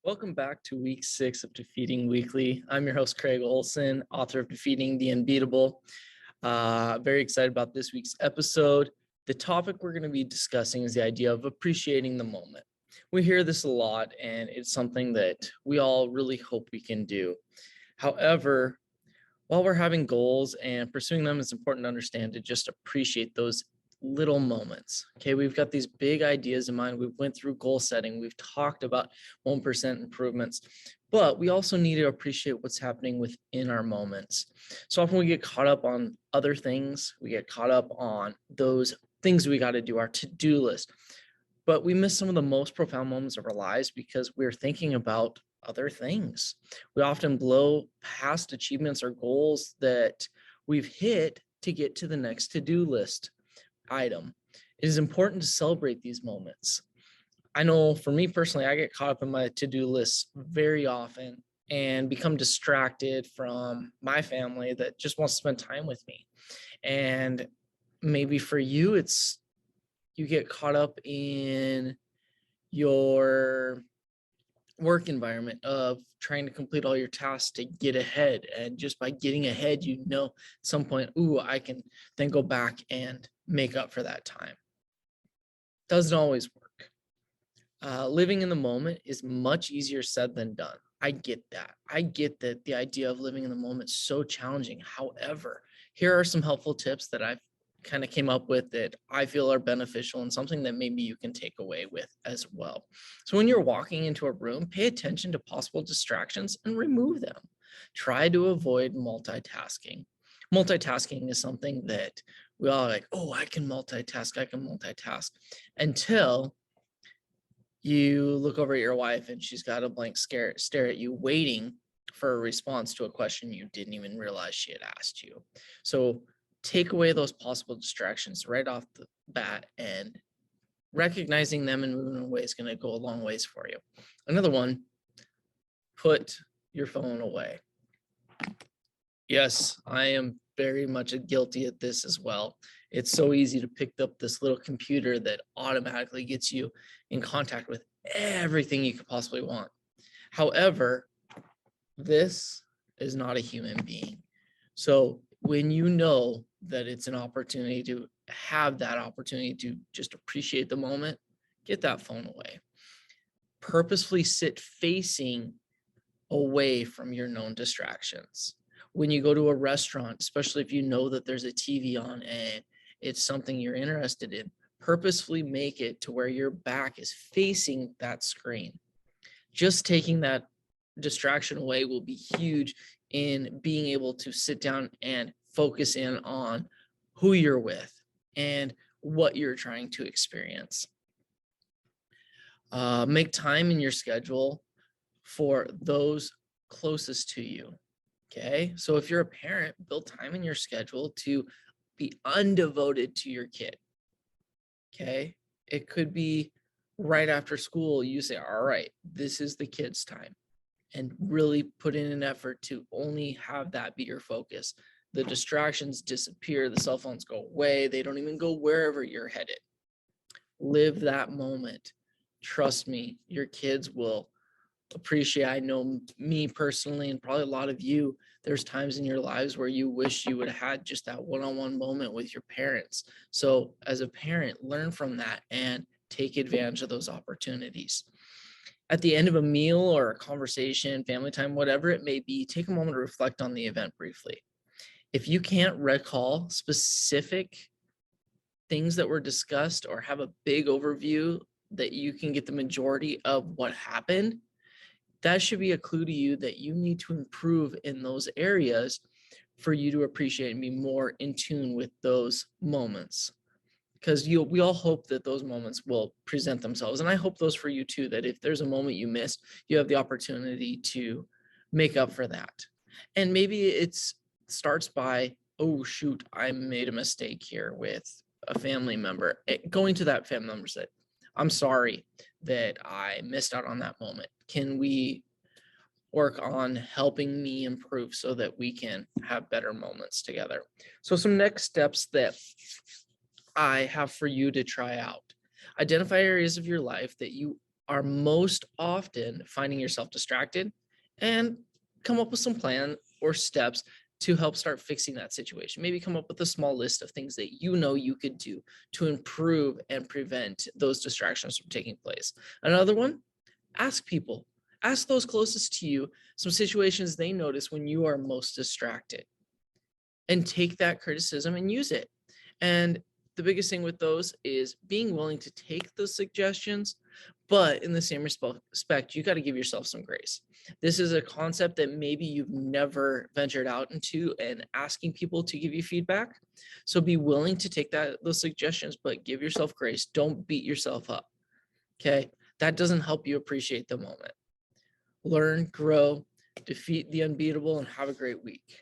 Welcome back to week 6 of Defeating Weekly. I'm your host, Craig Olson, author of Defeating the Unbeatable. Very excited about this week's episode. The topic we're going to be discussing is the idea of appreciating the moment. We hear this a lot, and it's something that we all really hope we can do. However, while we're having goals and pursuing them, it's important to understand to just appreciate those little moments. Okay, we've got these big ideas in mind. We've went through goal setting. We've talked about 1% improvements, but we also need to appreciate what's happening within our moments. So often we get caught up on other things. We get caught up on those things we got to do, our to-do list, but we miss some of the most profound moments of our lives because we're thinking about other things. We often blow past achievements or goals that we've hit to get to the next to-do list item. It is important to celebrate these moments. I know for me personally, I get caught up in my to-do list very often and become distracted from my family that just wants to spend time with me. And maybe for you, it's you get caught up in your work environment of trying to complete all your tasks to get ahead. And just by getting ahead, at some point, I can then go back and make up for that time. Doesn't always work. Living in the moment is much easier said than done. I get that. I get that the idea of living in the moment is so challenging. However, here are some helpful tips that I've kind of came up with that I feel are beneficial and something that maybe you can take away with as well. So when you're walking into a room, pay attention to possible distractions and remove them. Try to avoid multitasking. Multitasking is something that we all like, I can multitask, until you look over at your wife and she's got a blank stare at you, waiting for a response to a question you didn't even realize she had asked you. So take away those possible distractions right off the bat, and recognizing them and moving away is going to go a long ways for you. Another one, put your phone away. Yes, I am very much guilty at this as well. It's so easy to pick up this little computer that automatically gets you in contact with everything you could possibly want. However, this is not a human being. So when you know that it's an opportunity to have that opportunity to just appreciate the moment, get that phone away. Purposefully sit facing away from your known distractions. When you go to a restaurant, especially if you know that there's a TV on and it's something you're interested in, purposefully make it to where your back is facing that screen. Just taking that distraction away will be huge in being able to sit down and focus in on who you're with and what you're trying to experience. Make time in your schedule for those closest to you. Okay, so if you're a parent, build time in your schedule to be undevoted to your kid. Okay, it could be right after school, you say, all right, this is the kid's time, and really put in an effort to only have that be your focus. The distractions disappear, the cell phones go away, they don't even go wherever you're headed. Live that moment. Trust me, your kids will appreciate. I know me personally, and probably a lot of you, there's times in your lives where you wish you would have had just that one-on-one moment with your parents. So as a parent, learn from that and take advantage of those opportunities. At the end of a meal or a conversation, family time, whatever it may be, take a moment to reflect on the event briefly. If you can't recall specific things that were discussed or have a big overview that you can get the majority of what happened, that should be a clue to you that you need to improve in those areas for you to appreciate and be more in tune with those moments. Because we all hope that those moments will present themselves. And I hope those for you too, that if there's a moment you missed, you have the opportunity to make up for that. And maybe it starts by, oh, shoot, I made a mistake here with a family member. Going to that family member said, I'm sorry that I missed out on that moment. Can we work on helping me improve so that we can have better moments together? So some next steps that I have for you to try out. Identify areas of your life that you are most often finding yourself distracted, and come up with some plan or steps to help start fixing that situation. Maybe come up with a small list of things that you know you could do to improve and prevent those distractions from taking place. Another one, ask people, ask those closest to you some situations they notice when you are most distracted, and take that criticism and use it. And the biggest thing with those is being willing to take those suggestions, but in the same respect, you got to give yourself some grace. This is a concept that maybe you've never ventured out into and asking people to give you feedback. So be willing to take those suggestions, but give yourself grace. Don't beat yourself up. Okay. That doesn't help you appreciate the moment. Learn, grow, defeat the unbeatable, and have a great week.